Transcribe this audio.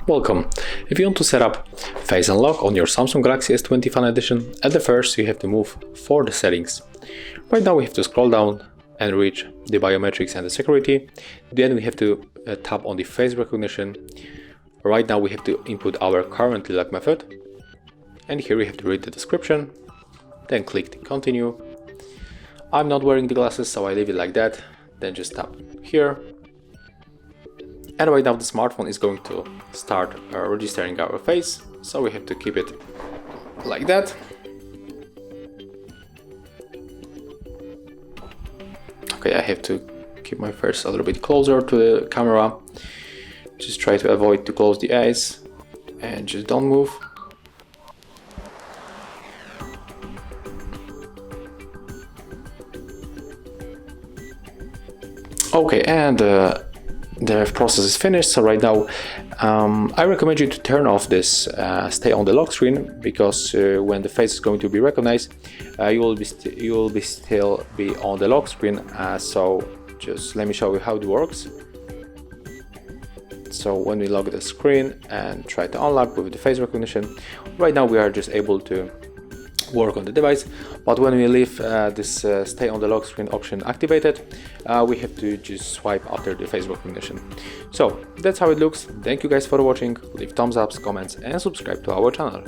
Welcome. If you want to set up Face Unlock on your Samsung Galaxy S20 Fan Edition, at the first you have to move for the settings. Right now we have to scroll down and reach the biometrics and the security. Then we have to tap on the face recognition. Right now we have to input our currently locked method. And here we have to read the description. Then click the continue. I'm not wearing the glasses, so I leave it like that. Then just tap here. And right now the smartphone is going to start registering our face, so we have to keep it like that. Okay, I have to keep my face a little bit closer to the camera. Just try to avoid to close the eyes and just don't move. Okay, and the process is finished. So right now I recommend you to turn off this stay on the lock screen, because when the face is going to be recognized, you will still be on the lock screen. So just let me show you how it works. So when we lock the screen and try to unlock with the face recognition, right now we are just able to work on the device, but when we leave this stay on the lock screen option activated, we have to just swipe after the face recognition. So that's how it looks. Thank you guys for watching. Leave thumbs ups, comments and subscribe to our channel.